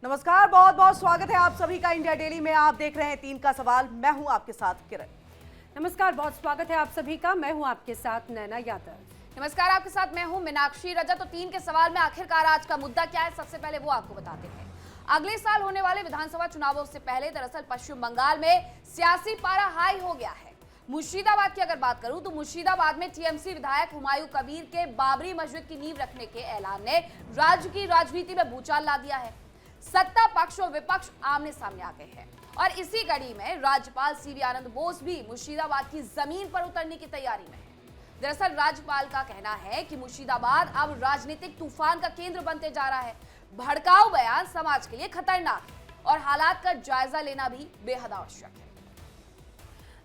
नमस्कार, बहुत बहुत स्वागत है आप सभी का इंडिया डेली में। आप देख रहे हैं 3 का सवाल। मैं हूं आपके साथ किरण। नमस्कार, बहुत स्वागत है आप सभी का। मैं हूं आपके साथ नैना यादव। नमस्कार, आपके साथ मैं हूं मीनाक्षी रजत। तो 3 के सवाल में आखिरकार आज का मुद्दा क्या है, सबसे पहले वो आपको बताते हैं। अगले साल होने वाले विधानसभा चुनावों से पहले दरअसल पश्चिम बंगाल में सियासी पारा हाई हो गया है। मुर्शिदाबाद की अगर बात करूं तो मुर्शिदाबाद में टीएमसी विधायक हुमायूं कबीर के बाबरी मस्जिद की नींव रखने के ऐलान ने राज्य की राजनीति में भूचाल ला दिया है। सत्ता पक्ष और विपक्ष आमने सामने आ गए हैं और इसी कड़ी में राज्यपाल सीवी आनंद बोस भी मुर्शिदाबाद की जमीन पर उतरने की तैयारी में है। दरअसल राज्यपाल का कहना है कि मुर्शिदाबाद अब राजनीतिक तूफान का केंद्र बनते जा रहा है। भड़काऊ बयान समाज के लिए खतरनाक है और हालात का जायजा लेना भी बेहद आवश्यक है।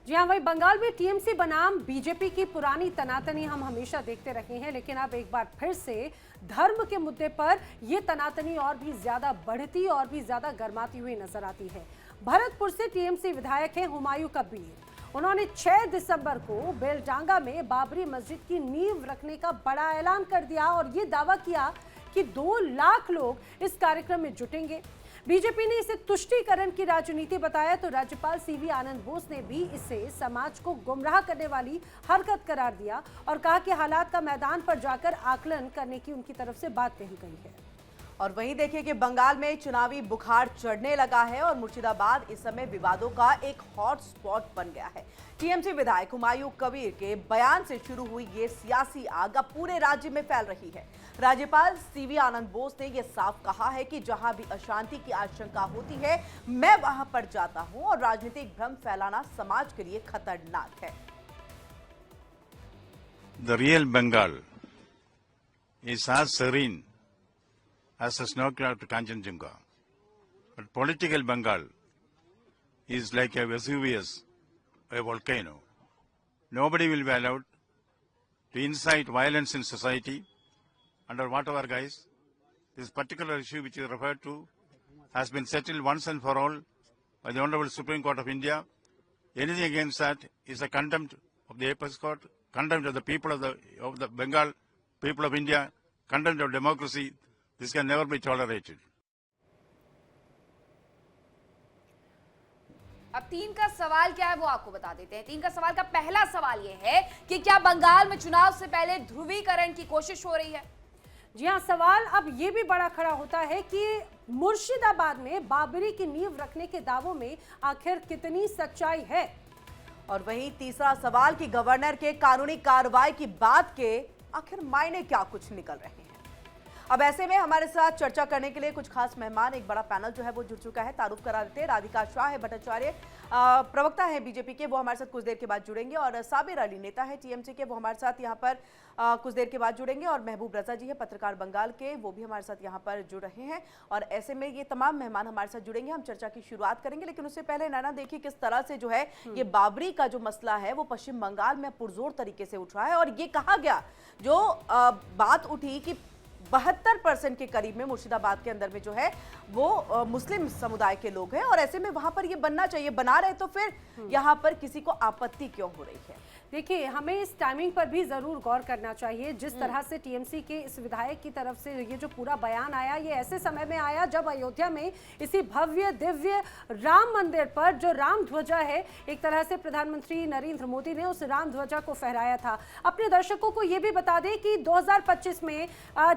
जी हाँ, वही बंगाल में टीएमसी बनाम बीजेपी की पुरानी तनातनी हम हमेशा देखते रहे हैं, लेकिन अब एक बार फिर से धर्म के मुद्दे पर यह तनातनी और भी ज्यादा बढ़ती और भी ज्यादा गर्माती हुई नजर आती है। भरतपुर से टीएमसी विधायक हैं हुमायूं कबीर। उन्होंने 6 दिसंबर को बेलडांगा में बाबरी मस्जिद की नींव रखने का बड़ा ऐलान कर दिया और ये दावा किया कि 2 लाख लोग इस कार्यक्रम में जुटेंगे। बीजेपी ने इसे तुष्टीकरण की राजनीति बताया तो राज्यपाल सीवी आनंद बोस ने भी इसे समाज को गुमराह करने वाली हरकत करार दिया और कहा कि हालात का मैदान पर जाकर आकलन करने की उनकी तरफ से बात कही गई है। और वहीं देखिए कि बंगाल में चुनावी बुखार चढ़ने लगा है और मुर्शिदाबाद इस समय विवादों का एक हॉट स्पॉट बन गया है। टीएमसी विधायक हुमायूं कबीर के बयान से शुरू हुई ये सियासी आग अब पूरे राज्य में फैल रही है। राज्यपाल सीवी आनंद बोस ने यह साफ कहा है कि जहां भी अशांति की आशंका होती है मैं वहां पर जाता हूं और राजनीतिक भ्रम फैलाना समाज के लिए खतरनाक है। The real Bengal is as serene as a snow cloud to Kanchenjunga. But political Bengal is like a Vesuvius, a volcano. Nobody will be allowed to incite violence in society under whatever guise. This particular issue which you referred to has been settled once and for all by the Honorable Supreme Court of India. Anything against that is a contempt of the Apex Court, contempt of the people of the Bengal, people of India, contempt of democracy. This can never be tolerated. अब 3 का सवाल क्या है वो आपको बता देते हैं। 3 का सवाल का पहला सवाल ये है कि क्या बंगाल में चुनाव से पहले ध्रुवीकरण की कोशिश हो रही है। जी हाँ, सवाल अब ये भी बड़ा खड़ा होता है कि मुर्शिदाबाद में बाबरी की नींव रखने के दावों में आखिर कितनी सच्चाई है। और वहीं तीसरा सवाल कि गवर्नर के कानूनी कार्रवाई की बात के आखिर मायने क्या कुछ निकल रहे हैं। अब ऐसे में हमारे साथ चर्चा करने के लिए कुछ खास मेहमान, एक बड़ा पैनल जो है वो जुड़ चुका है। तारुफ करा देते हैं, राधिका शाह है भट्टाचार्य, प्रवक्ता है बीजेपी के, वो हमारे साथ कुछ देर के बाद जुड़ेंगे। और साबिर अली नेता है टीएमसी के, वो हमारे साथ यहाँ पर कुछ देर के बाद जुड़ेंगे। और महबूब रजा जी है पत्रकार बंगाल के, वो भी हमारे साथ यहाँ पर जुड़ रहे हैं। और ऐसे में ये तमाम मेहमान हमारे साथ जुड़ेंगे, हम चर्चा की शुरुआत करेंगे। लेकिन उससे पहले नैना देखिए किस तरह से जो है ये बाबरी का जो मसला है वो पश्चिम बंगाल में पुरजोर तरीके से उठ रहा है। और ये कहा गया, जो बात उठी कि 72% के करीब में मुर्शिदाबाद के अंदर में जो है वो मुस्लिम समुदाय के लोग हैं और ऐसे में वहां पर ये बनना चाहिए, बना रहे तो फिर यहां पर किसी को आपत्ति क्यों हो रही है। देखिए, हमें इस टाइमिंग पर भी जरूर गौर करना चाहिए। जिस तरह से टीएमसी के इस विधायक की तरफ से ये जो पूरा बयान आया, ये ऐसे समय में आया जब अयोध्या में इसी भव्य दिव्य राम मंदिर पर जो राम ध्वजा है, एक तरह से प्रधानमंत्री नरेंद्र मोदी ने उस राम ध्वजा को फहराया था। अपने दर्शकों को ये भी बता दें कि 2025 में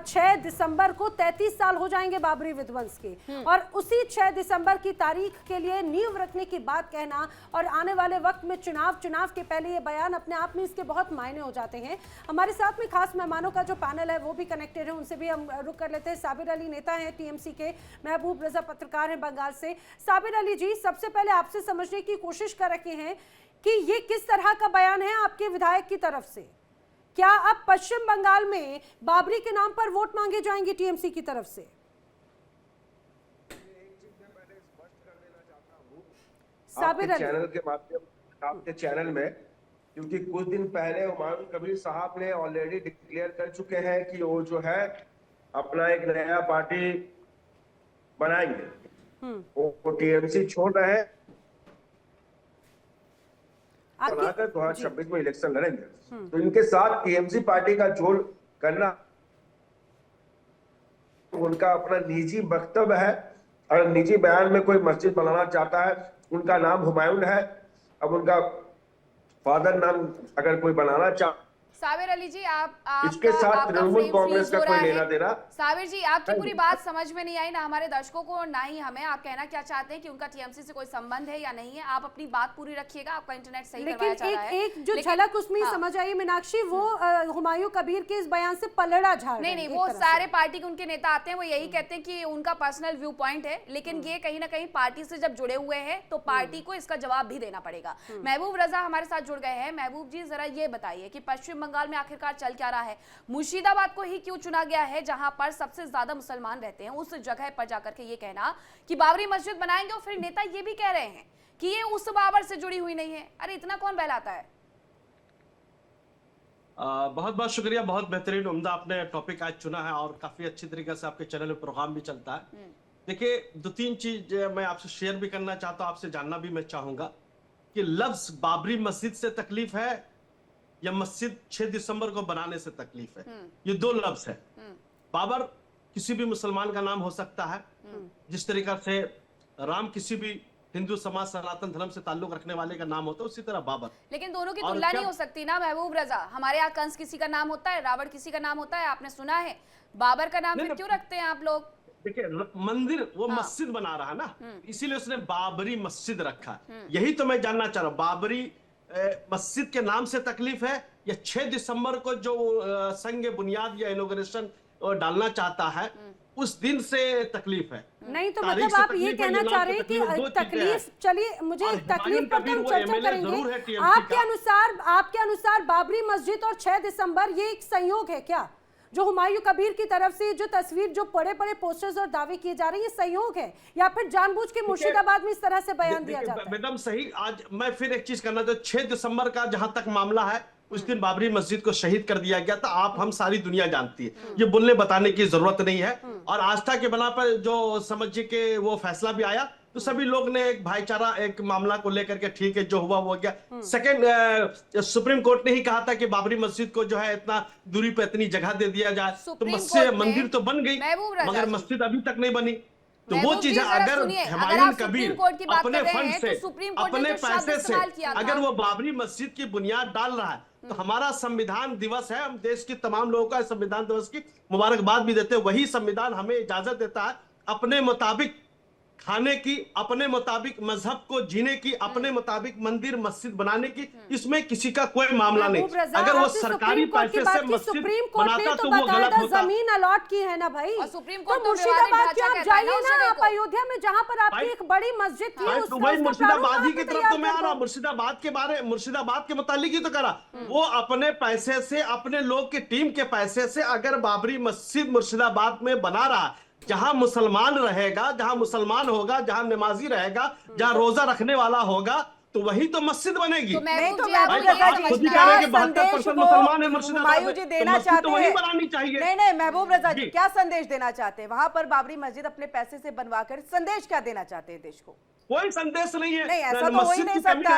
6 दिसंबर को 33 साल हो जाएंगे बाबरी विध्वंस के, और उसी 6 दिसंबर की तारीख के लिए नींव रखने की बात कहना और आने वाले वक्त में चुनाव के पहले ये बयान अपने आप में इसके बहुत मायने हो जाते हैं। हमारे साथ में खास मेहमानों का जो पैनल है वो भी कनेक्टेड है, उनसे भी हम रुक कर लेते हैं। साबिर अली नेता हैं टीएमसी के, महबूब रजा पत्रकार हैं बंगाल से। साबिर अली जी, सबसे पहले आपसे समझने की कोशिश कर रहे हैं कि ये किस तरह का बयान है आपके विधायक की तरफ से। क्या अब पश्चिम बंगाल में बाबरी के नाम पर वोट मांगे जाएंगे टीएमसी की तरफ से? साबिर अली, चैनल के माध्यम आपके चैनल में, क्योंकि कुछ दिन पहले हुमायूं कबीर साहब ने ऑलरेडी डिक्लेयर कर चुके हैं कि वो जो है अपना एक नया पार्टी बनाएंगे, वो टीएमसी छोड़ रहे हैं, बनाकर 2026 में इलेक्शन लड़ेंगे। तो इनके साथ टीएमसी पार्टी का जोड़ करना उनका अपना निजी वक्तव्य है। अगर निजी बयान में कोई मस्जिद बनाना चाहता है, उनका नाम हुमायूं है, अब उनका फादर नाम अगर कोई बनाना चाह, साबिर अली जी इसके साथ तृणमूल कांग्रेस का कोई लेना देना। साबिर जी, आपकी पूरी बात समझ में नहीं आई, ना हमारे दर्शकों को ना ही हमें। आप कहना क्या चाहते हैं कि उनका टीएमसी से कोई संबंध है या नहीं है? आप अपनी बात पूरी रखिएगा, आपका इंटरनेट सही करवाया जा रहा है। एक जो झलक उसमें समझ आई मीनाक्षी, वो हुमायूं कबीर के इस बयान से पलड़ा झाड़। नहीं, वो सारे पार्टी के उनके नेता आते हैं, वो यही कहते हैं कि उनका पर्सनल व्यू पॉइंट है, लेकिन ये कहीं ना कहीं पार्टी से जब जुड़े हुए हैं तो पार्टी को इसका जवाब भी देना पड़ेगा। महबूब रजा हमारे साथ जुड़ गए हैं। महबूब जी, जरा ये बताइए कि पश्चिम बंगाल में आखिरकार चल क्या रहा है? मुर्शिदाबाद को ही क्यों चुना गया है, जहां पर सबसे ज्यादा मुसलमान रहते हैं, उस जगह पर जाकर के ये कहना कि बाबरी मस्जिद बनाएंगे, और फिर नेता ये भी कह रहे हैं कि ये उस बाबर से जुड़ी हुई नहीं है। अरे इतना कौन बहलाता है? बहुत बहुत शुक्रिया, बहुत बेहतरीन उम्दा आपने टॉपिक आज चुना है और काफी अच्छी तरीके से आपके चैनल में प्रोग्राम भी चलता है। देखिए, 2-3 चीज मैं आपसे शेयर भी करना चाहता हूं, आपसे जानना भी मैं चाहूंगा कि लफ्ज बाबरी मस्जिद से तकलीफ है या मस्जिद 6 दिसंबर को बनाने से तकलीफ है। ये 2 लफ्ज है। बाबर किसी भी मुसलमान का नाम हो सकता है, जिस तरीका से राम किसी भी हिंदू समाज सनातन धर्म से ताल्लुक रखने वाले का नाम होता है, उसी तरह बाबर। लेकिन दोनों की तुलना नहीं हो सकती ना महबूब रजा। हमारे यहाँ कंस किसी का नाम होता है, रावण किसी का नाम होता है, आपने सुना है। बाबर का नाम फिर क्यों रखते हैं आप लोग? देखिए, मंदिर वो मस्जिद बना रहा है ना, इसीलिए उसने बाबरी मस्जिद रखा। यही तो मैं जानना चाह रहा हूँ, बाबरी मस्जिद के नाम से तकलीफ है या 6 दिसंबर को जो संग बुनियाद या इनॉग्रेशन डालना चाहता है उस दिन से तकलीफ है? नहीं तो मतलब आप ये कहना चाह रहे हैं कि तकलीफ, चलिए मुझे तकलीफ पर हम चर्चा करेंगे। आपके अनुसार बाबरी मस्जिद और 6 दिसंबर ये एक संयोग है क्या? जो हुमायूं कबीर की तरफ से जो तस्वीर, जो बड़े बड़े पोस्टर्स और दावे किए जा रहे हैं, ये संयोग है या फिर जानबूझ के मुर्शिदाबाद में इस तरह से बयान दिया जाता है? मैडम सही, आज मैं फिर एक चीज करना चाहता हूं। 6 दिसंबर का जहां तक मामला है, उस दिन बाबरी मस्जिद को शहीद कर दिया गया था। आप हम सारी दुनिया जानती है, ये बोलने बताने की जरूरत नहीं है। और आस्था के बना पर जो समझिए के वो फैसला भी आया, तो सभी लोग ने एक भाईचारा, एक मामला को लेकर के ठीक है, जो हुआ वो हो गया। सेकंड, सुप्रीम कोर्ट ने ही कहा था कि बाबरी मस्जिद को जो है इतना दूरी पे इतनी जगह दे दिया जाए, तो मस्जिद मंदिर तो बन गई मगर मस्जिद अभी तक नहीं बनी। तो वो चीज है, अगर हुमायूं कबीर अपने फंड से, अपने पैसे से अगर वो बाबरी मस्जिद की बुनियाद डाल रहा है, तो हमारा संविधान दिवस है, हम देश की तमाम लोगों का संविधान दिवस की मुबारकबाद भी देते हैं। वही संविधान हमें इजाजत देता है अपने मुताबिक खाने की, अपने मुताबिक मजहब को जीने की, अपने मुताबिक मंदिर मस्जिद बनाने की। इसमें किसी का कोई मामला नहीं। अगर वो सरकारी पैसे से मस्जिद बनाता तो वो गलत होता। जमीन अलॉट की है ना भाई, और सुप्रीम कोर्ट तो मुर्शिदाबाद क्यों आप जाइए ना, आप अयोध्या में जहां पर आपकी एक बड़ी मस्जिद थी, वही मुर्शिदाबाद ही की तरफ तो मैं आ रहा हूँ। मुर्शिदाबाद के मुतालिक ही तो करा। वो अपने पैसे से, अपने लोग की टीम के पैसे से अगर बाबरी मस्जिद मुर्शिदाबाद में बना रहा, जहां मुसलमान रहेगा, जहां मुसलमान होगा, जहां नमाजी रहेगा, जहां रोजा रखने वाला होगा, तो वही तो मस्जिद बनेगी। हुमायूं जी देना चाहते हैं, बनानी चाहिए। नहीं महबूब रजा जी क्या संदेश देना चाहते हैं? वहां पर बाबरी मस्जिद अपने पैसे से बनवाकर संदेश क्या देना चाहते हैं देश को? कोई संदेश नहीं है। नहीं, ऐसा तो हो ही नहीं सकता।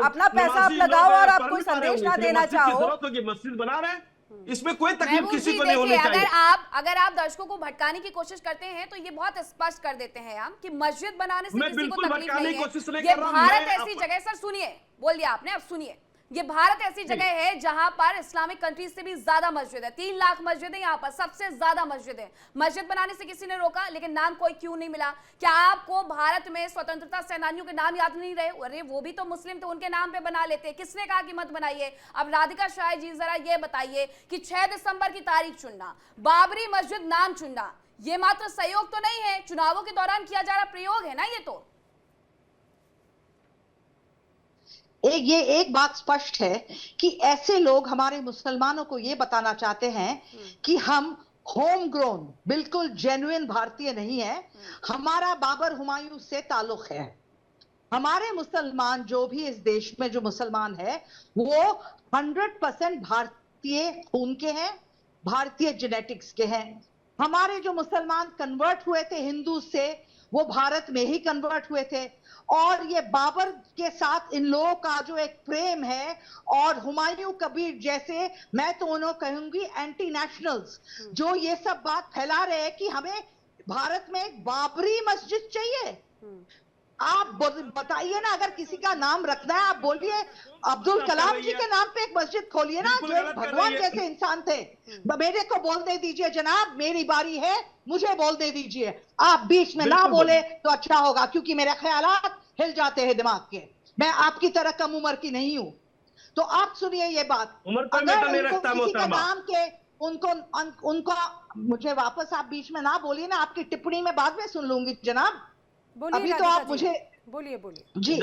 अपना पैसा आप लगाओ और आप कोई संदेश ना देना चाहो। मस्जिद बना रहे हैं, इसमें कोई तकलीफ किसी को नहीं होनी चाहिए। अगर आप दर्शकों को भटकाने की कोशिश करते हैं तो ये बहुत स्पष्ट कर देते हैं हम कि मस्जिद बनाने से किसी को तकलीफ नहीं है। ये भारत ऐसी जगह, सर सुनिए, बोल दिया आपने, अब सुनिए, ये भारत ऐसी जगह है जहां पर इस्लामिक कंट्रीज से भी ज्यादा मस्जिद है। 3 लाख मस्जिद है यहाँ पर, सबसे ज्यादा मस्जिद है। मस्जिद बनाने से किसी ने रोका, लेकिन नाम कोई क्यों नहीं मिला? क्या आपको भारत में स्वतंत्रता सेनानियों के नाम याद नहीं रहे? अरे वो भी तो मुस्लिम थे, उनके नाम पे बना लेते। किसने कहा कि मत बनाइए? अब राधिका शाह जी जरा ये बताइए कि 6 दिसंबर की तारीख चुनना, बाबरी मस्जिद नाम चुनना, ये मात्र सहयोग तो नहीं है, चुनावों के दौरान किया जा रहा प्रयोग है ना ये तो। ये एक बात स्पष्ट है कि ऐसे लोग हमारे मुसलमानों को ये बताना चाहते हैं कि हम होम ग्रोन, बिल्कुल जेन्युइन भारतीय नहीं है, हमारा बाबर हुमायूं से ताल्लुक है। हमारे मुसलमान जो भी इस देश में जो मुसलमान है वो 100% भारतीय खून के हैं, भारतीय जेनेटिक्स के हैं। हमारे जो मुसलमान कन्वर्ट हुए थे हिंदू से, वो भारत में ही कन्वर्ट हुए थे। और ये बाबर के साथ इन लोगों का जो एक प्रेम है, और हुमायूं कबीर जैसे, मैं तो उन्हें कहूंगी एंटी नेशनल्स, जो ये सब बात फैला रहे हैं कि हमें भारत में एक बाबरी मस्जिद चाहिए? आप बताइए ना, अगर किसी का नाम रखना है आप बोलिए अब्दुल कलाम जी के नाम पे एक मस्जिद खोलिए ना, जो भगवान जैसे इंसान थे। मेरे को बोलने दीजिए जनाब, मेरी बारी है, मुझे बोलने दीजिए। आप बीच में ना बोले तो अच्छा होगा, क्योंकि मेरे ख्यालात हिल जाते हैं दिमाग के। मैं आपकी तरह कम उम्र की नहीं हूं। तो आप सुनिए ये बात, अगर उनको किसी के नाम के उनको मुझे वापस आप बीच में ना बोलिए ना, आपकी टिप्पणी में बाद में सुन लूंगी जनाब। अभी तो आप मुझे बोलिए जी।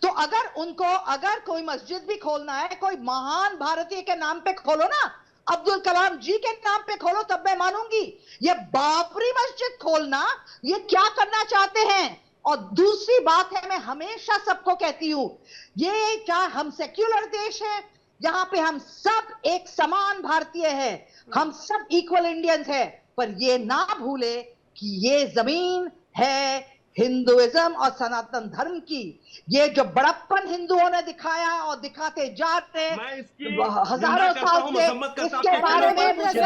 तो अगर कोई मस्जिद भी खोलना है, कोई महान भारतीय के नाम पे खोलो ना, अब्दुल कलाम जी के नाम पे खोलो, तब मैं मानूंगी। ये बाबरी मस्जिद खोलना, ये क्या करना चाहते हैं? और दूसरी बात है, मैं हमेशा सबको कहती हूं, ये क्या हम सेक्युलर देश है, यहाँ पे हम सब एक समान भारतीय है, हम सब इक्वल इंडियंस है, पर ये ना भूले कि ये जमीन है हिंदुइज्म और सनातन धर्म की। ये जो बड़प्पन हिंदुओं ने दिखाया और दिखाते जा रहे हजारों साल से, इसके बारे में मुझे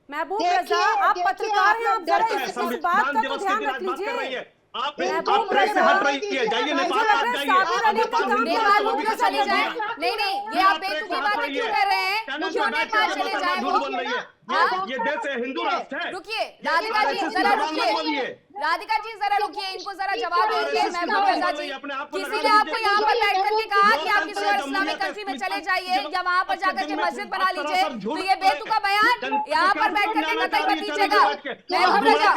महबूब रजा, आप पत्रकार हैं, आप जरा इस बात का तो ध्यान रख लीजिए। आप प्रेस से हट रही है, जाइए नेपाल आप जाइए, नेपाल घूम के चले जाए। नहीं, ये आप बेतुकी बातें क्यों कर रहे हैं? क्यों नेपाल चले जाए? झूठ बोल रही है। ये देश है, हिंदू राष्ट्र है। रुकिए राधिका जी, जरा रुकिए। राधिका जी जरा रुकिए, इनको जरा जवाब दीजिए। महबूब रजा जी, किसी ने आपको यहाँ पर बैठ करके कहा कि आप किसी और इस्लामिक कंट्री में चले जाइए या वहाँ पर जाकर के मस्जिद बना लीजिए, तो ये बेतुका बयान यहाँ पर बैठ करके कतई मत दीजिएगा। महबूब रजा,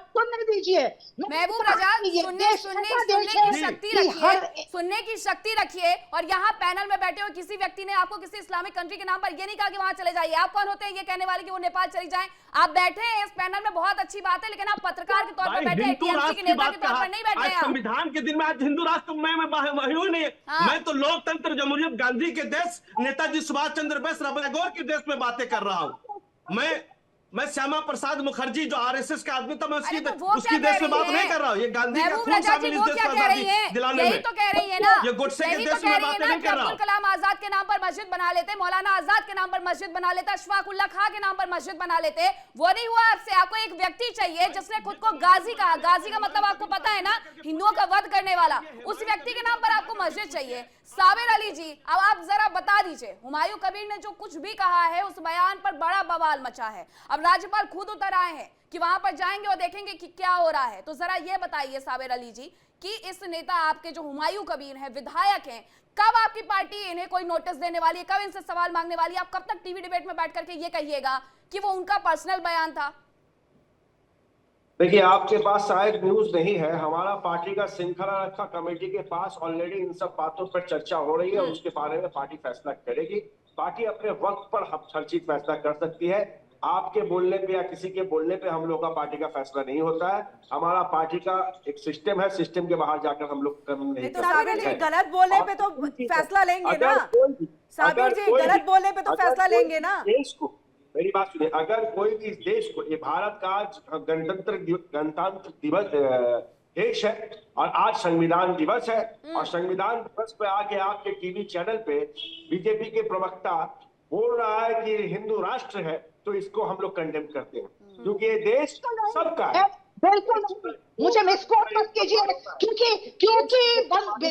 सुनने दीजिए। महबूब रजा, सुनने की शक्ति रखिए, सुनने की शक्ति रखिए। और यहाँ पैनल में बैठे हुए किसी व्यक्ति ने आपको किसी इस्लामिक कंट्री के नाम पर ये नहीं कहा कि वहां चले जाइए। आप कौन होते हैं ये कहने वाले कि वो नेपाल चली जाएं? आप बैठे हैं इस पैनल में, बहुत अच्छी बात है, लेकिन आप पत्रकार के तौर पर बैठे हैं, टीएमसी के नेता के तौर पर नहीं बैठे हैं। संविधान के दिन में आज हिंदू राष्ट्र नहीं है। मैं तो लोकतंत्र जमहूरियत गांधी के देश, नेताजी सुभाष चंद्र बोस, टैगोर के देश में बातें कर रहा हूँ। मैं श्यामा प्रसाद मुखर्जी जो आरएसएस का आदमी था, मैं उसकी देश में बात नहीं कर रहा हूँ। ये गांधी का खून शामिल इस देश को आजादी दिलाने में। यही तो कह रही है ना, ये गुटसे के देश में बात नहीं कर रहा हूँ। अब्दुल कलाम आजाद के नाम पर मस्जिद बना लेते, मौलाना आजाद के नाम पर मस्जिद बना लेते, अशफाक उल्लाह खां के नाम पर मस्जिद बना लेते। वो नहीं हुआ आपसे। आपको एक व्यक्ति चाहिए जिसने खुद को गाजी कहा। गाजी का मतलब आपको पता है ना, हिंदुओं का वध करने वाला। उस व्यक्ति के नाम पर आपको मस्जिद चाहिए। साबिर अली जी, अब आप जरा बता दीजिए, हुमायूं कबीर ने जो कुछ भी कहा है उस बयान पर बड़ा बवाल मचा है। अब राज्यपाल खुद उतर आए हैं कि वहां पर जाएंगे और देखेंगे कि क्या हो रहा है। तो जरा ये बताइए साबिर अली जी कि इस नेता आपके जो हुमायूं कबीर हैं, विधायक हैं, कब आपकी पार्टी इन्हें कोई नोटिस देने वाली है, कब इनसे सवाल मांगने वाली है? आप कब तक टीवी डिबेट में बैठ करके ये कहिएगा कि वो उनका पर्सनल बयान था? देखिए, आपके पास शायद न्यूज नहीं है, हमारा पार्टी का श्रृंखला रखा कमेटी के पास ऑलरेडी इन सब बातों पर चर्चा हो रही है। उसके बारे में पार्टी फैसला करेगी। पार्टी अपने वक्त पर हर चीज फैसला कर सकती है। आपके बोलने पे या किसी के बोलने पे हम लोग का पार्टी का फैसला नहीं होता है। हमारा पार्टी का एक सिस्टम है, सिस्टम के बाहर जाकर हम लोग काम नहीं तो साबिर जी, गलत बोलने पे तो फैसला लेंगे ना। साबिर जी, गलत बोलने पे तो फैसला लेंगे ना। मेरी बात सुनिए, अगर कोई भी इस देश को, ये भारत का आज गणतंत्र दिवस देश है और आज संविधान दिवस है, और संविधान दिवस पे आके आपके टीवी चैनल पे बीजेपी के प्रवक्ता बोल रहा है कि हिंदू राष्ट्र है, तो इसको हम लोग कंडेम करते हैं, क्योंकि ये देश सबका है। बिल्कुल, मुझे मिसकोट मत कीजिए, क्योंकि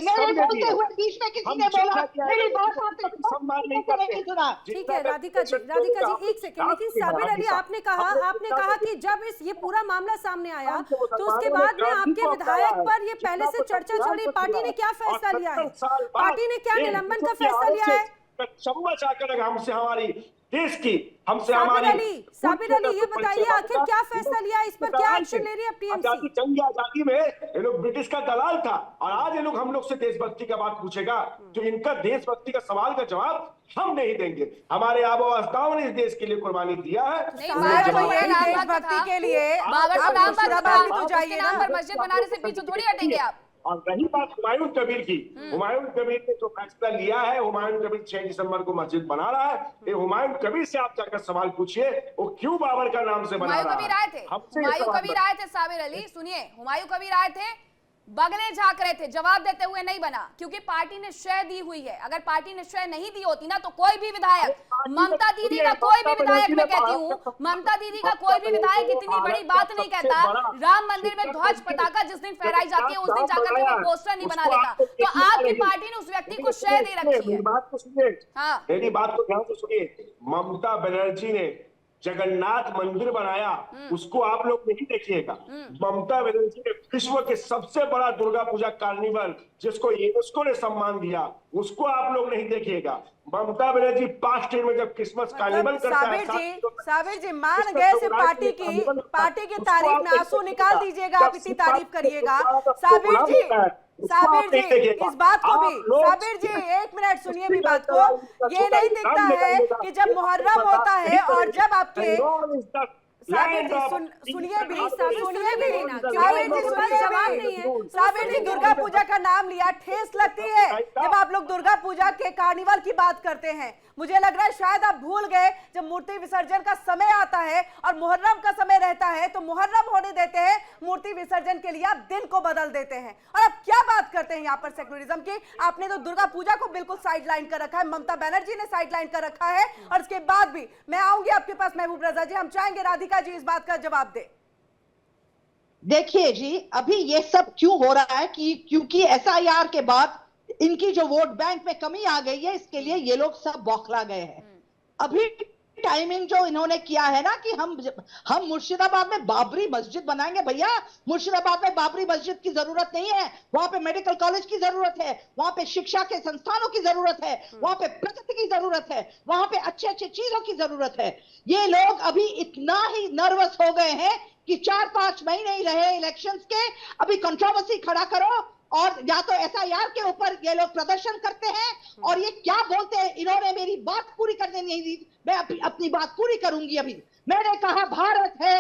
मेरे बोलते हुए बीच में किसी ने बोला, मेरी बात आपने नहीं सुना। ठीक है राधिका जी, एक सेकंड। लेकिन साबिर अली, आपने कहा कि जब ये पूरा मामला सामने आया तो उसके बाद में आपके विधायक पर ये पहले से चर्चा चल रही। पार्टी ने क्या फैसला लिया है? पार्टी ने क्या निलंबन का फैसला लिया है? चम्मच आकर हमसे हमारी देश की, हमसे साबिर हमारी अली ये बताइए, आखिर क्या फैसला लिया, इस पर क्या एक्शन ले रही है टीएमसी? जंग आजादी में ये लोग ब्रिटिश का दलाल था, और आज ये लोग हम लोग से देशभक्ति का बात पूछेगा तो इनका देशभक्ति का सवाल का जवाब हम नहीं देंगे। हमारे आबाओ ने इस देश के लिए कुर्बानी दिया है। देशभक्ति के लिए मस्जिद बनाने से पीछे थोड़ी हटेंगे आप। और रही बात हुमायूं कबीर की, हुमायूं कबीर ने जो फैसला लिया है, हुमायूं कबीर 6 दिसंबर को मस्जिद बना रहा है। ये हुमायूं कबीर से आप जाकर सवाल पूछिए, वो क्यों बाबर का नाम से बना रहा है। हुमायूं कबीर आए थे साबिर अली, सुनिए, हुमायूं कबीर आए थे बगले झांक रहे थे, जवाब देते हुए नहीं बना, क्योंकि पार्टी ने शय दी हुई है। अगर पार्टी ने शय नहीं दी होती ना, तो कोई भी विधायक, ममता दीदी का कोई भी विधायक, मैं कहती हूँ ममता दीदी का कोई भी विधायक इतनी बड़ी बात नहीं कहता। राम मंदिर में ध्वज पताका जिस दिन फहराई जाती है, उस दिन जाकर के वो पोस्टर नहीं बना लेता। तो आपकी पार्टी ने उस व्यक्ति को शय दे रखी है। बात को सुनिए, हाँ, मेरी बात को ध्यान से सुनिए। ममता बनर्जी ने जगन्नाथ मंदिर बनाया, उसको आप लोग नहीं देखिएगा। ममता बनर्जी ने विश्व के सबसे बड़ा दुर्गा पूजा कार्निवल, जिसको यूनेस्को ने सम्मान दिया, उसको आप लोग नहीं देखिएगा। ममता बनर्जी पास्ट ईयर में जब क्रिसमस कार्निवल करता है, साबिर जी मान गए सिर्फ पार्टी की तारीफ में आंसू निकाल दीजिएगा, आप इतनी तारीफ करिएगा। साबिर जी इस बात को भी, साबिर जी एक मिनट सुनिए भी बात को। ये नहीं दिखता है कि जब मुहर्रम होता है और जब आपके साबिर जी सुनिए भी साबिर जी दुर्गा पूजा का नाम लिया, ठेस लगती है जब आप लोग दुर्गा पूजा के कार्निवल की बात करते हैं। मुझे लग रहा है शायद आप भूल गए, जब मूर्ति विसर्जन का समय आता है और मुहर्रम का समय रहता है तो मुहर्रम होने देते हैं, मूर्ति विसर्जन के लिए आप दिन को बदल देते हैं। और अब क्या बात करते हैं यहाँ पर सेक्युलरिज्म की। आपने तो दुर्गा पूजा को बिल्कुल साइडलाइन कर रखा है, ममता बनर्जी ने साइडलाइन कर रखा है। और इसके बाद भी मैं आऊंगी आपके पास महबूब रजा जी, हम चाहेंगे राधिका जी इस बात का जवाब दे। देखिए जी, अभी ये सब क्यों हो रहा है कि क्योंकि एसआईआर के बाद इनकी जो वोट बैंक में कमी आ गई है, इसके लिए ये लोग सब बौखला गए हैं। अभी टाइमिंग जो इन्होंने किया है ना कि हम मुर्शिदाबाद में बाबरी मस्जिद बनाएंगे। भैया मुर्शिदाबाद में बाबरी मस्जिद की जरूरत नहीं है, वहां पे मेडिकल कॉलेज की जरूरत है, वहां पे शिक्षा के संस्थानों की जरूरत है, वहां पे प्रगति की जरूरत है, वहां पे अच्छे अच्छे चीजों की जरूरत है। ये लोग अभी इतना ही नर्वस हो गए हैं कि 4-5 महीने ही रहे इलेक्शंस के, अभी कंट्रोवर्सी खड़ा करो और या तो एसआईआर के ऊपर ये लोग प्रदर्शन करते हैं। और ये क्या बोलते हैं, इन्होंने मेरी बात पूरी करने नहीं दी, मैं अपनी बात पूरी करूंगी। अभी मैंने कहा भारत है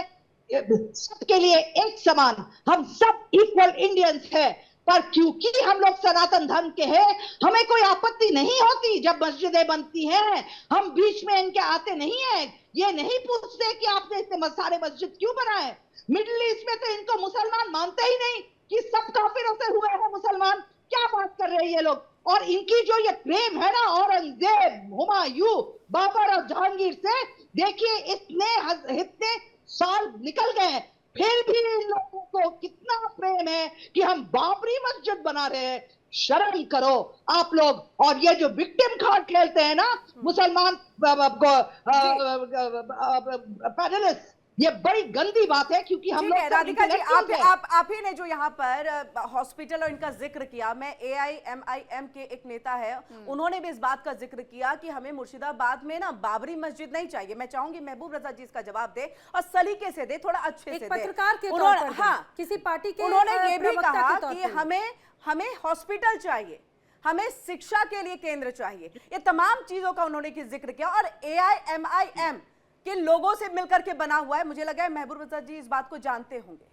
सबके लिए एक समान, हम सब इक्वल इंडियंस है। पर क्योंकि हम लोग सनातन धर्म के हैं, हमें कोई आपत्ति नहीं होती जब मस्जिदें बनती हैं, हम बीच में इनके आते नहीं है। ये नहीं पूछते कि आपने इतने सारे मस्जिद क्यों बनाए। मिडिल ईस्ट में तो इनको मुसलमान मानते ही नहीं कि सब काफिरों से हुए हैं मुसलमान। क्या बात कर रहे हैं ये लोग। और इनकी जो ये प्रेम है ना औरंगजेब, हुमायूं, बाबर और जहांगीर से, देखिए इतने साल निकल गए हैं, फिर भी इन लोगों को कितना प्रेम है कि हम बाबरी मस्जिद बना रहे हैं। शर्म करो आप लोग। और ये जो विक्टिम कार्ड खेलते हैं ना मुसलमान पैनलिस्ट, ये बड़ी गंदी बात है। क्योंकि हम लोग राधिका जी आप ही ने जो यहाँ पर हॉस्पिटल और इनका जिक्र किया, मैं AIMIM के एक नेता है, उन्होंने भी इस बात का जिक्र किया कि हमें मुर्शिदाबाद में ना बाबरी मस्जिद नहीं चाहिए। मैं चाहूंगी महबूब रजा जी इसका जवाब दे और सलीके से दे, थोड़ा अच्छे से दे। पत्रकार के तौर पर हाँ, किसी पार्टी के उन्होंने ये भी कहा कि हमें हॉस्पिटल चाहिए, हमें शिक्षा के लिए केंद्र चाहिए। ये तमाम चीजों का उन्होंने जिक्र किया। और AIMIM किन लोगों से मिलकर के बना हुआ है, मुझे लगा है महबूब रजा जी इस बात को जानते होंगे,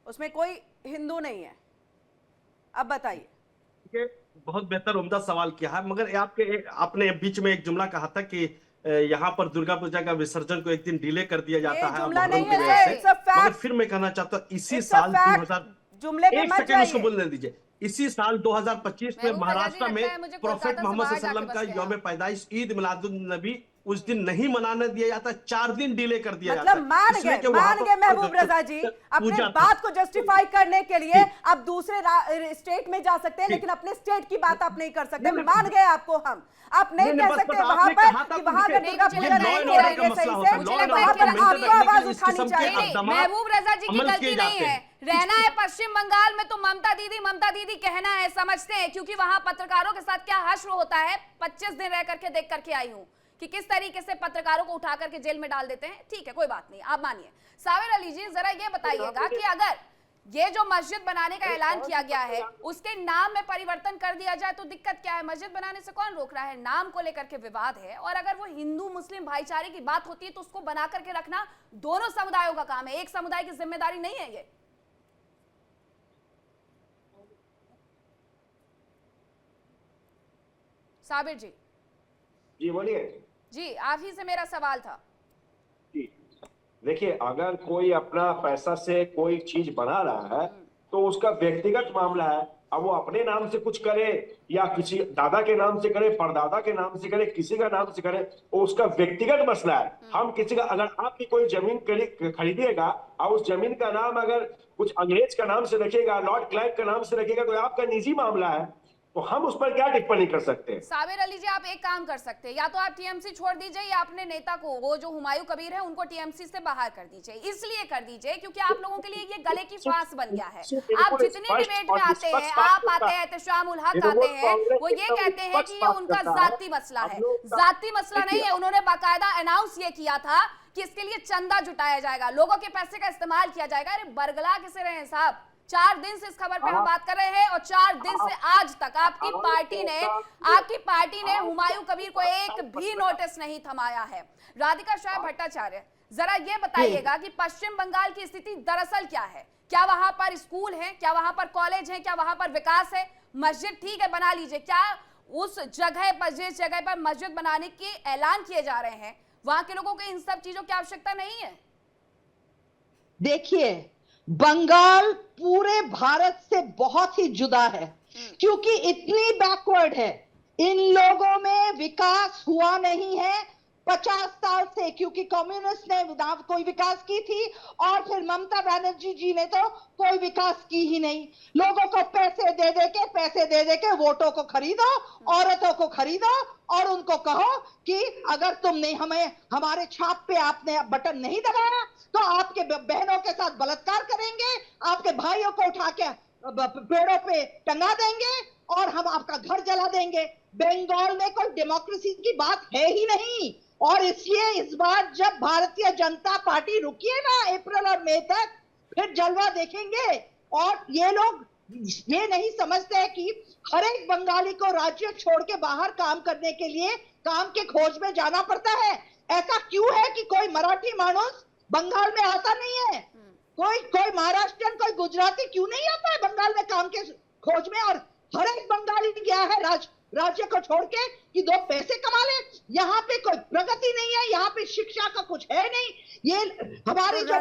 उसमें कोई हिंदू नहीं है। अब बताइए। बहुत बेहतर उम्दा सवाल किया है, मगर आपने बीच में एक जुमला कहा था कि यहाँ पर दुर्गा पूजा का विसर्जन को एक दिन डिले कर दिया जाता है मगर फिर मैं कहना चाहता हूँ इसी साल 2000 एक सेकंड उसको बोलने दीजिए। इसी साल 2025 में महाराष्ट्र में प्रोफेट मोहम्मद सल्लल्लाहु अलैहि वसल्लम का यौम पैदाइश ईद मिलादुन नबी उस दिन नहीं मनाने दिया जाता, 4 दिन डिले कर दिया जाता है। मान गए महबूब रजा जी अपने बात को जस्टिफाई करने के लिए आप दूसरे स्टेट में जा सकते हैं, लेकिन अपने स्टेट की बात आप नहीं कर सकते। मान गए आपको हम, आप नहीं कह सकते वहां पर कि वहां पर दुर्गा पूजा नहीं हो रही है सही से, वहां पर आपको आवाज उठानी चाहिए। महबूब रजा जी की गलती नहीं है, रहना है पश्चिम बंगाल में तो ममता दीदी कहना है, समझते हैं, क्योंकि वहां पत्रकारों के साथ क्या हश्र होता है। 25 दिन रह करके देख करके आई हूं कि किस तरीके से पत्रकारों को उठा करके जेल में डाल देते हैं। ठीक है, कोई बात नहीं, आप मानिए। साबिर अली जी जरा ये बताइएगा कि अगर ये जो मस्जिद बनाने का ऐलान किया गया है उसके नाम में परिवर्तन कर दिया जाए तो दिक्कत क्या है? मस्जिद बनाने से कौन रोक रहा है? नाम को लेकर के विवाद है, और अगर वो हिंदू मुस्लिम भाईचारे की बात होती है तो उसको बना करके रखना दोनों समुदायों का काम है, एक समुदाय की जिम्मेदारी नहीं है ये। साबिर जी। जी बोलिए। जी आप ही से मेरा सवाल था। देखिए, अगर कोई अपना पैसा से कोई चीज बना रहा है तो उसका व्यक्तिगत मामला है। अब वो अपने नाम से कुछ करे या किसी दादा के नाम से करे, परदादा के नाम से करे, किसी का नाम से करे, वो उसका व्यक्तिगत मसला है। हम किसी का, अगर आपकी कोई जमीन खरीदिएगा और उस जमीन का नाम अगर कुछ अंग्रेज का नाम से रखेगा, लॉर्ड क्लाइव का नाम से रखेगा, तो आपका निजी मामला है, तो हम उस पर क्या टिप्पणी कर सकते हैं? साबिर अली जी, आप एक काम कर सकते हैं, या तो आप टीएमसी छोड़ दीजिए या अपने नेता को, वो जो हुमायूं कबीर है, उनको टीएमसी से बाहर कर दीजिए। इसलिए कर दीजिए क्योंकि आप लोगों के लिए ये गले की फांस बन गया है। आप जितनी डिबेट में आते हैं, आप आते हैं, एहतशाम उल हक आते हैं, वो ये कहते हैं कि ये उनका जाती मसला है। जाती मसला नहीं है, उन्होंने बाकायदा अनाउंस ये किया था कि इसके लिए चंदा जुटाया जाएगा, लोगों के पैसे का इस्तेमाल किया जाएगा। अरे बरगला किसे रहे हैं साहब, 4 दिन से इस खबर पे हम बात कर रहे हैं और 4 दिन से आज तक आपकी पार्टी ने हुमायूं कबीर को एक भी नोटिस नहीं थमाया है। राधिका शाह भट्टाचार्य, जरा ये बताइएगा कि पश्चिम बंगाल की स्थिति दरअसल क्या है? क्या वहां पर स्कूल है, क्या वहां पर कॉलेज है, क्या वहां पर विकास है? मस्जिद ठीक है बना लीजिए, क्या उस जगह पर, जिस जगह पर मस्जिद बनाने के ऐलान किए जा रहे हैं, वहां के लोगों को इन सब चीजों की आवश्यकता नहीं है? देखिए, बंगाल पूरे भारत से बहुत ही जुदा है क्योंकि इतनी बैकवर्ड है। इन लोगों में विकास हुआ नहीं है 50 साल से, क्योंकि कम्युनिस्ट ने कोई विकास की थी और फिर ममता बनर्जी जी ने तो कोई विकास की ही नहीं। लोगों को पैसे दे के वोटों को खरीदो, औरतों को खरीदो और उनको कहो कि अगर तुमने हमारे छाप पे आपने बटन नहीं दबाया तो आपके बहनों के साथ बलात्कार करेंगे, आपके भाइयों को उठा के पेड़ों पे टंगा देंगे और हम आपका घर जला देंगे। बंगाल में कोई डेमोक्रेसी की बात है ही नहीं। और इसलिए इस बार जब भारतीय जनता पार्टी रुकी है ना अप्रैल और मई तक, फिर जलवा देखेंगे। और ये लोग ये नहीं समझते हैं कि हर एक बंगाली को राज्य छोड़ के बाहर काम करने के लिए काम के खोज में जाना पड़ता है। ऐसा क्यों है कि कोई मराठी मानुस बंगाल में आता नहीं है? कोई महाराष्ट्रियन, कोई गुजराती क्यों नहीं आता है बंगाल में काम के खोज में? और हर एक बंगाली गया है राज्य को छोड़ के कि 2 पैसे कमा ले। यहाँ पे कोई प्रगति नहीं है, यहाँ पे शिक्षा का कुछ है नहीं। ये हमारे जो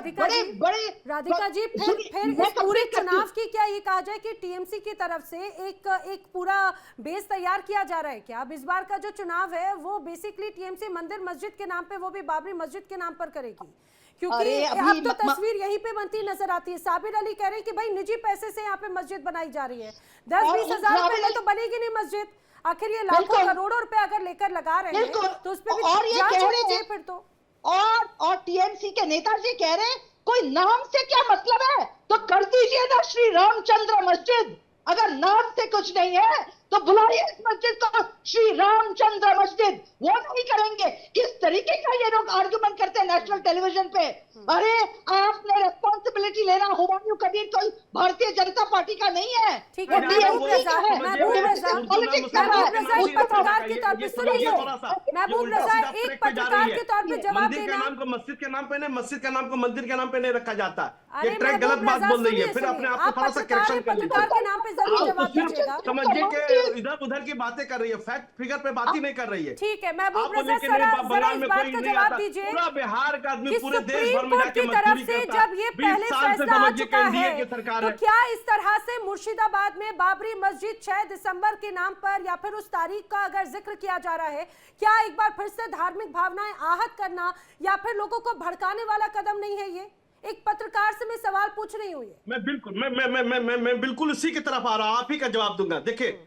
बड़े राधिका जी, फिर इस पूरे चुनाव की क्या ये कहा जाए कि टीएमसी की तरफ से एक पूरा बेस तैयार किया जा रहा है क्या? अब इस बार का जो चुनाव है वो बेसिकली टीएमसी मंदिर मस्जिद के नाम पे, वो भी बाबरी मस्जिद के नाम पर करेगी, क्योंकि अब तो तस्वीर यहीं पे बनती नजर आती है। साबिर अली कह रहे हैं कि भाई निजी पैसे से यहाँ पे मस्जिद बनाई जा रही है, 10-20 हजार रुपए में तो बनेगी नहीं मस्जिद। आखिर ये लाखों करोड़ों रुपए अगर लेकर लगा रहे हैं तो उस पे भी जांच होनी चाहिए फिर तो। और टीएमसी के नेताजी कह रहे हैं कोई नाम से क्या मतलब है, तो कर दीजिए ना श्री रामचंद्र मस्जिद। अगर नाम से कुछ नहीं है तो बुलाइए इस मस्जिद को श्री रामचंद्र मस्जिद। वो नहीं करेंगे। किस तरीके का ये लोग आर्गुमेंट करते हैं नेशनल टेलीविजन पे। अरे आपने रिस्पॉन्सिबिलिटी लेना, हुमायूं कबीर कोई भारतीय जनता पार्टी का नहीं है, ठीक है। महबूब रजा एक पत्रकार के तौर पे सुनिए, महबूब रजा एक पत्रकार के तौर पे जवाब मंदिर देना। के नाम को मस्जिद के नाम पे नहीं, मस्जिद के नाम को मंदिर के नाम पे नहीं रखा जाता। ये ट्रैक गलत बात बोल रही है, फिर अपने आप को थोड़ा सा करेक्शन कर लीजिए। पत्रकार के नाम पे जरूर जवाब दीजिएगा। समझिए कि इधर उधर की बातें कर रही है, फैक्ट फिगर पे बात ही नहीं कर रही है। ठीक है, महबूब रजा जरा इस बात का जवाब दीजिए। पूरा बिहार का आदमी पूरे देश भर सुप्रीम में कोर्ट की तरफ से जब ये पहले फैसला आ चुका है तो क्या इस तरह से मुर्शिदाबाद में बाबरी मस्जिद 6 दिसंबर के नाम पर या फिर उस तारीख का अगर जिक्र किया जा रहा है, क्या एक बार फिर से धार्मिक भावनाएं आहत करना या फिर लोगों को भड़काने वाला कदम नहीं है? ये एक पत्रकार से मैं सवाल पूछ रही हूँ। मैं बिल्कुल इसी की तरफ आ रहा हूं, आप ही का जवाब दूंगा। देखिए,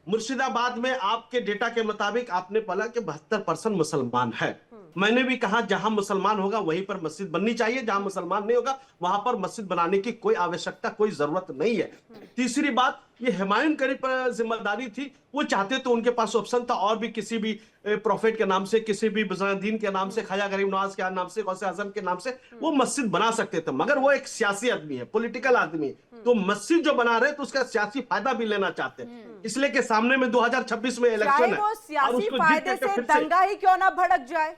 मुर्शिदाबाद में आपके डेटा के मुताबिक आपने बोला कि 72% मुसलमान है। मैंने भी कहा जहां मुसलमान होगा वहीं पर मस्जिद बननी चाहिए, जहां मुसलमान नहीं होगा वहां पर मस्जिद बनाने की कोई आवश्यकता, कोई जरूरत नहीं है। तीसरी बात, ये हुमायूं कबीर पर जिम्मेदारी थी, वो चाहते तो उनके पास ऑप्शन था और भी किसी भी प्रॉफिट के नाम से, किसी भी बुज़ुर्गदीन के नाम से, ख्वाजा गरीब नवाज के नाम से, गौसे आजम के नाम से वो मस्जिद बना सकते थे। मगर वो एक सियासी आदमी है, पॉलिटिकल आदमी है, तो मस्जिद जो बना रहे तो उसका सियासी फायदा भी लेना चाहते हैं। इसलिए कि सामने में 2026 में इलेक्शन है, वो सियासी फायदे से दंगा ही क्यों ना भड़क जाए,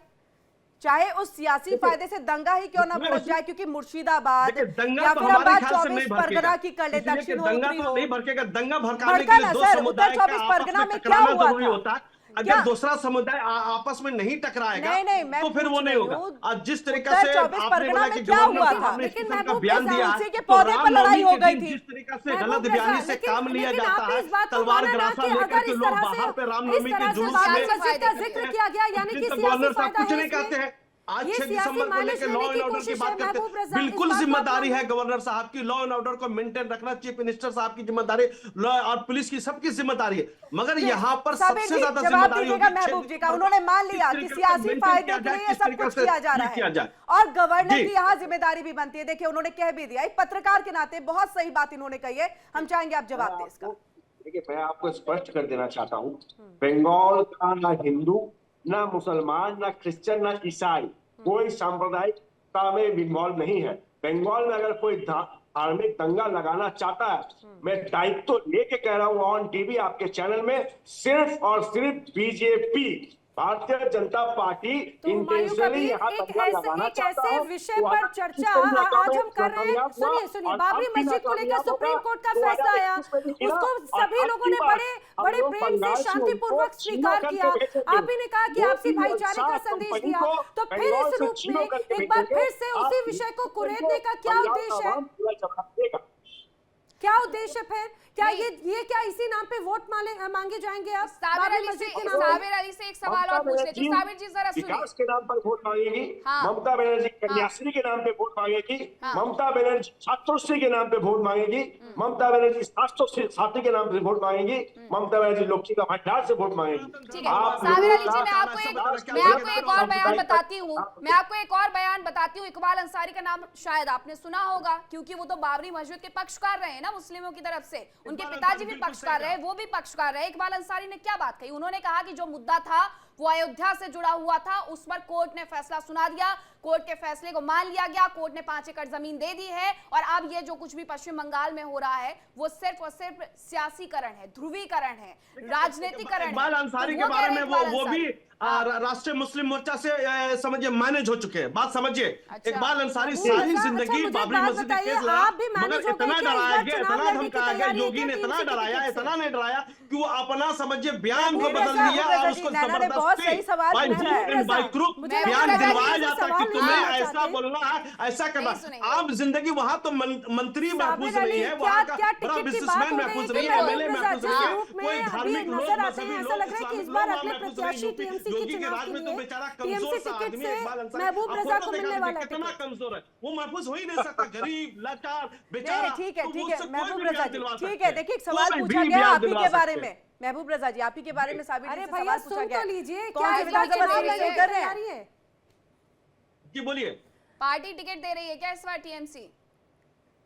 चाहे उस सियासी फायदे से दंगा ही क्यों ना भड़क जाए, क्योंकि मुर्शिदाबाद या फिर हम बात 24 परगना की कर ले, दक्षिण दंगा तो नहीं भड़केगा। दंगा भड़काने के लिए 2 समुदाय का आपस में टकराना जरूरी होता है। अगर दूसरा समुदाय आपस में नहीं टकराएगा नहीं, मैं तो फिर वो पूछ नहीं रही होगा। हूँ, और जिस तरीके उत्तर से 24 आपने परगना बोला में कि क्या गवर्नर हुआ साहब था? ने इस लेकिन किस्म का महबूब बयान रजा, दिया तुलसी है, के तो पौधे पर लड़ाई रामनवमी हो के गई दिन थी। जिस तरीके से महबूब गलत रजा, बयानी से काम लिया लेकिन जाता आपने है, इस बात को तलवार माना ना ग्रासा कि लेकर अगर के इस लोग तरह बाहर पे से रामनवमी के जुलूस बाबरी में मस्जिद का जिक्र किया गया, यानी कि तो सियासी गवर्नर साहब फायदा कुछ है नहीं कहते इसमें। हैं। आज ये 6 सियासी दिसंबर को माइलेज लेकर लेने लॉ की एंड ऑर्डर की कोशिश बात है, करते महबूब हैं। रजा, इस बिल्कुल बात को जिम्मेदारी आप है गवर्नर साहब की, लॉ एंड ऑर्डर को मेंटेन रखना चीफ मिनिस्टर साहब की जिम्मेदारी, लॉ और पुलिस की सबकी जिम्मेदारी है। मगर यहाँ पर साबिर सबसे जी, ज्यादा जवाब जिम्मेदारी दीजिएगा होगी महबूब 6 जी का। दिसंबर उन्होंने को मान किस लिया कि तरीके से सियासी maintain फायदे किया के जाए, लिए किस सब तरीके कुछ से किया जा ये रहा किया है जाए। और गवर्नर जी। की यहाँ जिम्मेदारी भी बनती है। देखिए, उन्होंने कह भी दिया, एक पत्रकार के नाते बहुत सही बात इन्होंने कही है। हम चाहेंगे आप जवाब दें इसका। देखिए, मैं आपको स्पष्ट कर देना चाहता हूँ, बंगाल का ना हिंदू, ना मुसलमान, ना क्रिश्चियन, ना ईसाई कोई सांप्रदायिकता में इन्वॉल्व नहीं है। बंगाल में अगर कोई धार्मिक दंगा लगाना चाहता है, मैं दायित्व तो लेके कह रहा हूँ ऑन टीवी आपके चैनल में, सिर्फ और सिर्फ बीजेपी भारतीय जनता पार्टी तो हुमायूं इंटेंशनली कबीर, यहाँ एक दंगा ऐसे लगाना चाहता है। विषय पर चर्चा आज हम कर रहे हैं। सुनिए, बाबरी मस्जिद को लेकर सुप्रीम कोर्ट का फैसला आया, उसको सभी लोगों ने बड़े प्रेम से शांतिपूर्वक स्वीकार किया। आप ही ने कहा कि आपसी भाईचारे का संदेश दिया, तो फिर इस रूप में एक बार फिर से उसी विषय को कुरेदने का क्या उद्देश्य है? क्या उद्देश्य फिर? क्या ये क्या इसी नाम पे वोट मांगे जाएंगे आप? साबिर अली से एक सवाल और पूछ लेती हूं। साबिर जी जरा सुनिए। विकास के नाम पर वोट मांगेगी, हाँ। ममता बनर्जी कन्याश्री के नाम पे वोट मांगेगी, ममता बनर्जी छात्रश्री के नाम पे वोट मांगेगी, ममता बनर्जी छात्रश्री साथी के नाम से वोट मांगेगी, ममता बनर्जी लक्ष्मी का भंडार से वोट मांगेगी। ठीक है साबिर अली जी, मैं आपको एक और बयान बताती हूँ। इकबाल अंसारी का नाम शायद आपने सुना होगा, क्योंकि वो तो बाबरी मस्जिद के पक्षकार रहे हैं ना मुस्लिमों की तरफ से। उनके पिताजी भी पक्षकार रहे, वो भी पक्षकार रहे। इकबाल अंसारी ने क्या बात कही? उन्होंने कहा कि जो मुद्दा था वो अयोध्या से जुड़ा हुआ था, उस पर कोर्ट ने फैसला सुना दिया, कोर्ट के फैसले को मान लिया गया, कोर्ट ने 5 एकड़ जमीन दे दी है, और अब ये जो कुछ भी पश्चिम बंगाल में हो रहा है वो सिर्फ और सिर्फ सियासीकरण है, ध्रुवीकरण है, राजनीतिकरण है। इकबाल अंसारी के बारे में वो भी राष्ट्रीय मुस्लिम मोर्चा से समझिए मैनेज हो चुके हैं। बात समझिए, इकबाल अंसारी सारी जिंदगी बाबरी मस्जिद के केस लड़ा, मगर इतना डराया गया, इतना धमकाया गया, योगी ने इतना डराया, इतना नहीं डराया कि वो अपना समझिए बयान को बदल दिया और उसको जबरदस्ती बाय ग्रुप बयान दिलवाया जाता कि तुम्हें ऐसा बोलना है, ऐसा करना। आम जिंदगी वहां तो मंत्री महफूज नहीं है, वहां का बड़ा बिजनेसमैन महफूज नहीं है, एमएलए महफूज नहीं है, कोई धार्मिक लोग, मजहबी लोग, महफूज नहीं। योगी के राज में तो बेचारा कमजोर सा आदमी है इकबाल अंसारी, महबूब रजा को मिलने वाला कितना कमजोर है, वो महफूज हो ही नहीं सकता, गरीब लाचार बेचारा। ठीक है तो ठीक है उससे महबूब कोई भी रजा बयान जी, दिलवा ठीक सकते है। हैं। देखिए, एक सवाल कोई पूछा भी गया बयान आप ही दिलवा के बारे सकते में। हैं। महबूब रजा जी, आप ही के बारे में साबिर अरे जी से भैया सवाल पूछा सुन गया तो लीजिए, कौन क्या से इस बार विधानसभा चुनाव सीट से लड़ने कर रहे जा हैं? रही है? जी बोलिए, पार्टी टिकट दे रही है क्या इस बार टीएमसी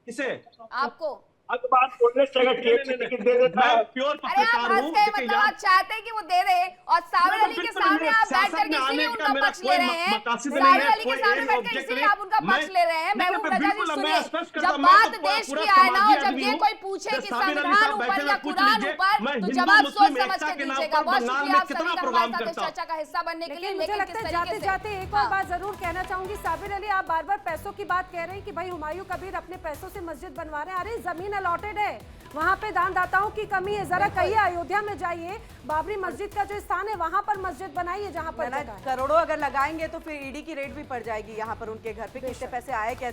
किसे? आपको? अब बात बोलने से अगर टीएमसी टिकट दे देता है, मैं प्योर अरे आप पत्रकार हंस हूँ। गए, मतलब आप चाहते हैं कि वो दे दे, और साबिर अली के सामने आप बैठ करके इसलिए उनका पक्ष ले रहे हैं। साबिर अली के सामने बैठ कर इसलिए आप उनका पक्ष ले रहे हैं। महबूब रजा जी सुनिए, जब बात देश की आए ना, और जब ये कोई पूछे कि संविधान ऊपर या कुरान ऊपर, तो जवाब सोच समझ के दीजिएगा। बहुत शुक्रिया आप सभी का हमारे साथ इस चर्चा का हिस्सा बनने के लिए। मुझे लगता है जाते जाते एक और बात जरूर कहना चाहूंगी। साबिर अली, आप बार बार पैसों की बात कह रहे हैं कि भाई हुमायूं कबीर अपने पैसों से मस्जिद बनवा रहे हैं। अरे जमीन अलॉटेड है, वहां पे दानदाताओं की कमी है। जरा कहिए, अयोध्या में जाइए, बाबरी मस्जिद का जो स्थान है वहां पर मस्जिद बनाइए जहां पर करोड़ों अगर लगाएंगे तो फिर ईडी की रेड भी पड़ जाएगी यहाँ पर उनके घर पे। कितने पैसे आए, कैसे